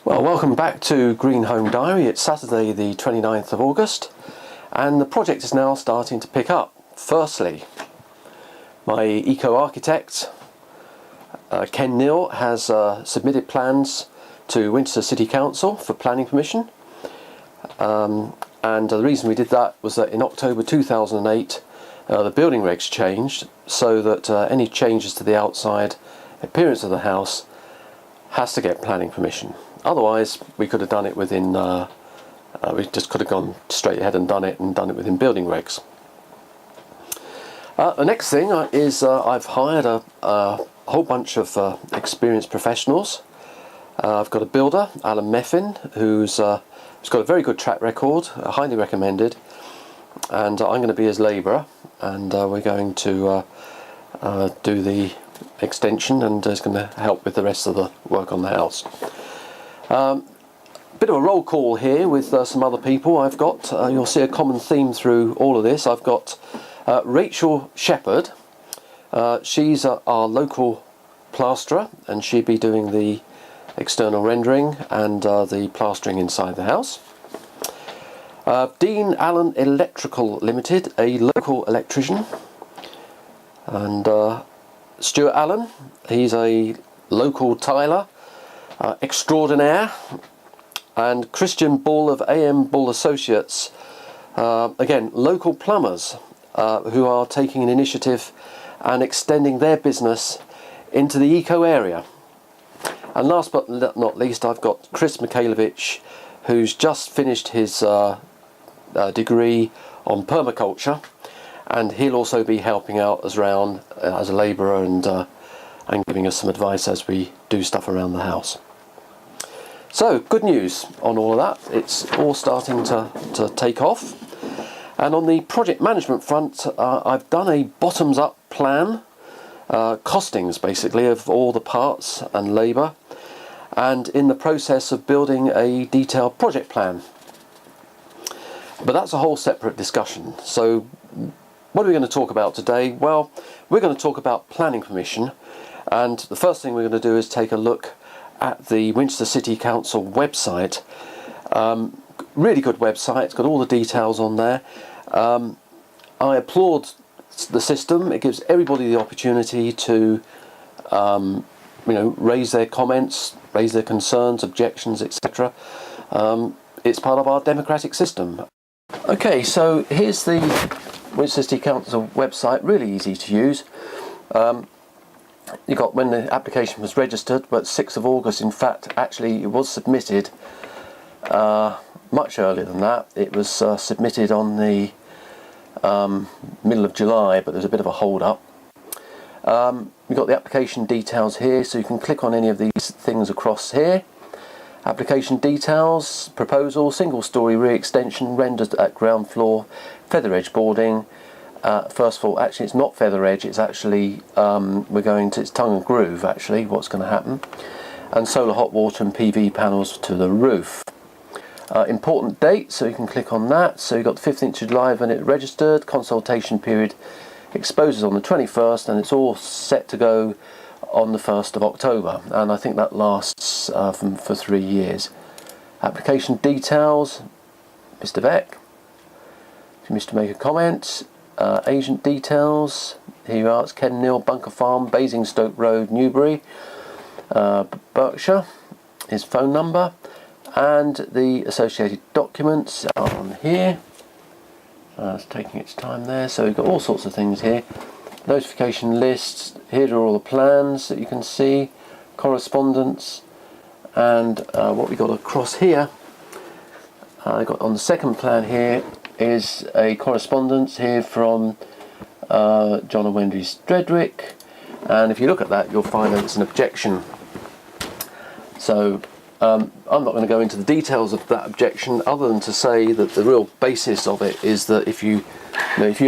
Well, welcome back to Green Home Diary. It's Saturday the 29th of August and the project is now starting to pick up. Firstly, my eco architect Ken Neal has submitted plans to Winchester City Council for planning permission, and the reason we did that was that in October 2008 the building regs changed so that any changes to the outside appearance of the house has to get planning permission. Otherwise, we could have done it within, we just could have gone straight ahead and done it within building regs. The next thing is I've hired a whole bunch of experienced professionals. I've got a builder, Alan Meffin, who's got a very good track record, highly recommended, and I'm going to be his labourer, and we're going to do the extension, and is going to help with the rest of the work on the house. Bit of a roll call here with some other people. I've got, you'll see a common theme through all of this. I've got Rachel Shepherd. She's our local plasterer, and she'd be doing the external rendering and the plastering inside the house. Dean Allen Electrical Limited, a local electrician, and Stuart Allen, he's a local tiler extraordinaire, and Christian Bull of AM Bull Associates, again local plumbers who are taking an initiative and extending their business into the eco area. And last but not least, I've got Chris Mikhailovich, who's just finished his degree on permaculture, and he'll also be helping out as a labourer and giving us some advice as we do stuff around the house. So good news on all of that. It's all starting to take off. And on the project management front, I've done a bottoms-up plan, costings basically of all the parts and labour, and in the process of building a detailed project plan. But that's a whole separate discussion. So what are we going to talk about today? Well, we're going to talk about planning permission, and the first thing we're going to do is take a look at the Winchester City Council website. Really good website, it's got all the details on there. I applaud the system. It gives everybody the opportunity to raise their comments, raise their concerns, objections, etc. It's part of our democratic system. Okay, so here's the Winchester City Council website, really easy to use. You got when the application was registered, but 6th of August, in fact, actually it was submitted much earlier than that. It was submitted on the middle of July, but there's a bit of a hold up. You've got the application details here, so you can click on any of these things across here. Application details, proposal, single story re-extension, rendered at ground floor, feather edge boarding. First of all, actually it's not feather edge, it's actually, it's tongue and groove actually, what's going to happen. And solar hot water and PV panels to the roof. Important date, so you can click on that. So you've got the 15th of July when it registered, consultation period exposes on the 21st, and it's all set to go on the 1st of October. And I think that lasts for 3 years. Application details, Mr. Beck, if you wish to make a comment. Agent details, here you are, it's Ken Neal, Bunker Farm, Basingstoke Road, Newbury, Berkshire, his phone number, and the associated documents are on here. It's taking its time there, so we've got all sorts of things here. Notification lists, here are all the plans that you can see, correspondence, and what we got across here, I got on the second plan here, is a correspondence here from John and Wendy Stredwick, and if you look at that you'll find that it's an objection. So I'm not going to go into the details of that objection other than to say that the real basis of it is that if you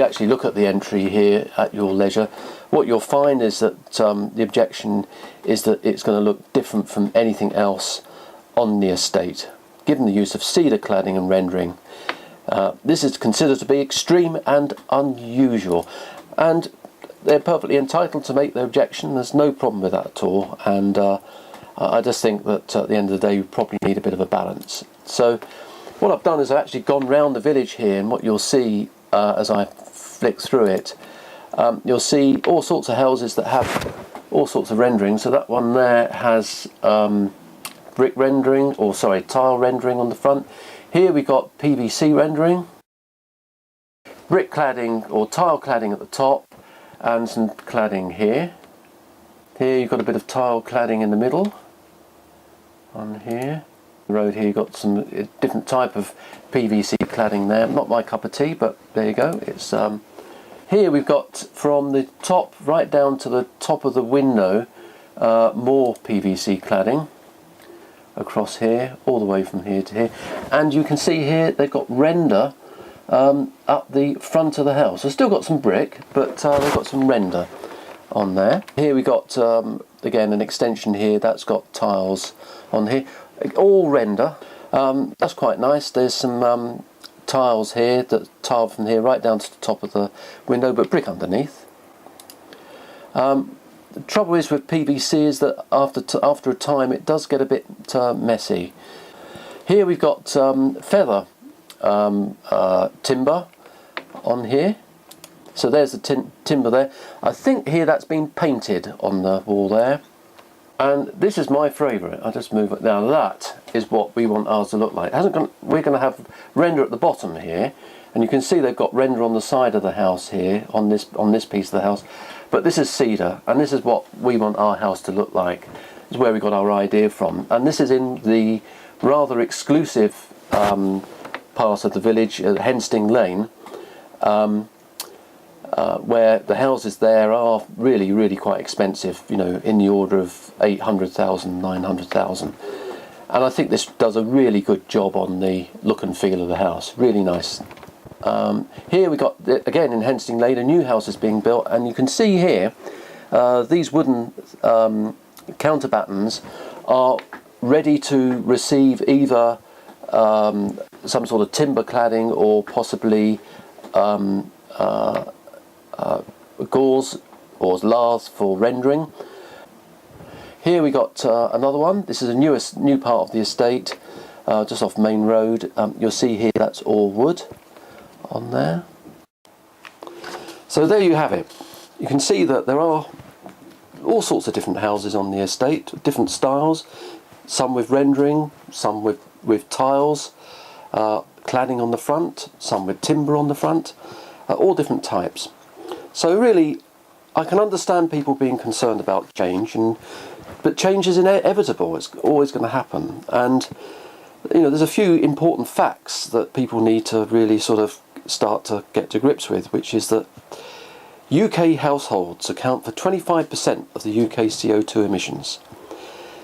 actually look at the entry here at your leisure, what you'll find is that the objection is that it's going to look different from anything else on the estate, given the use of cedar cladding and rendering. This is considered to be extreme and unusual, and they're perfectly entitled to make their objection. There's no problem with that at all, and I just think that at the end of the day you probably need a bit of a balance. So what I've done is I've actually gone round the village here, and what you'll see as I flick through it, you'll see all sorts of houses that have all sorts of renderings. So that one there has brick rendering, or sorry, tile rendering on the front. Here we got PVC rendering, brick cladding or tile cladding at the top, and some cladding here. Here you've got a bit of tile cladding in the middle. On here, the road here, you've got some different type of PVC cladding there. Not my cup of tea, but there you go. It's here we've got from the top right down to the top of the window more PVC cladding across here, all the way from here to here. And you can see here they've got render up the front of the house. They've still got some brick, but they've got some render on there. Here we got again an extension here that's got tiles on here, all render. That's quite nice. There's some tiles here that tile from here right down to the top of the window, but brick underneath. The trouble is with PVC is that after a time it does get a bit messy. Here we've got feather timber on here. So there's the timber there. I think here that's been painted on the wall there. And this is my favourite. I'll just move it. Now that is what we want ours to look like. We're going to have render at the bottom here, and you can see they've got render on the side of the house here on this piece of the house. But this is cedar, and this is what we want our house to look like. This is where we got our idea from, and this is in the rather exclusive part of the village, Hensting Lane. Where the houses there are really quite expensive, you know, in the order of 800,000, 900,000. And I think this does a really good job on the look and feel of the house. Really nice. Here we got, again in Hensting Lane, a new house is being built, and you can see here these wooden counterbattens are ready to receive either some sort of timber cladding or possibly gauze or laths for rendering. Here we got another one. This is a new part of the estate, just off Main Road. You'll see here that's all wood on there. So there you have it. You can see that there are all sorts of different houses on the estate, different styles, some with rendering, some with tiles, cladding on the front, some with timber on the front, all different types. So really, I can understand people being concerned about change, but change is inevitable. It's always going to happen. And you know, there's a few important facts that people need to really sort of start to get to grips with, which is that UK households account for 25% of the UK CO2 emissions.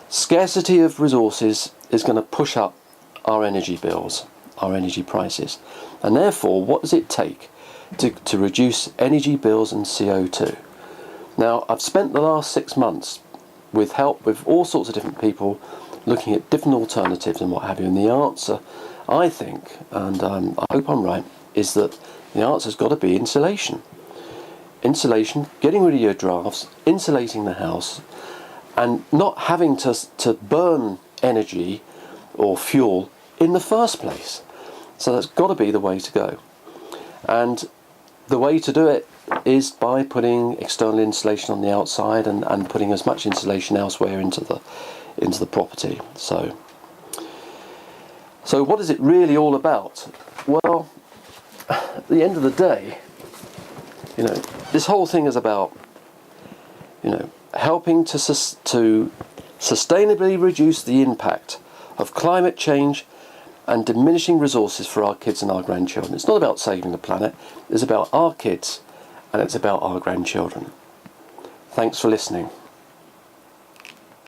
Scarcity of resources is going to push up our energy bills, our energy prices. And therefore, what does it take to reduce energy bills and CO2? Now, I've spent the last 6 months with help with all sorts of different people looking at different alternatives and what have you, and the answer, I think, and I hope I'm right, is that the answer's got to be insulation. Insulation, getting rid of your drafts, insulating the house, and not having to burn energy or fuel in the first place. So that's got to be the way to go. And the way to do it is by putting external insulation on the outside and putting as much insulation elsewhere into the property. So what is it really all about? Well, at the end of the day, you know, this whole thing is about, you know, helping to sustainably reduce the impact of climate change and diminishing resources for our kids and our grandchildren. It's not about saving the planet, it's about our kids and it's about our grandchildren. Thanks for listening.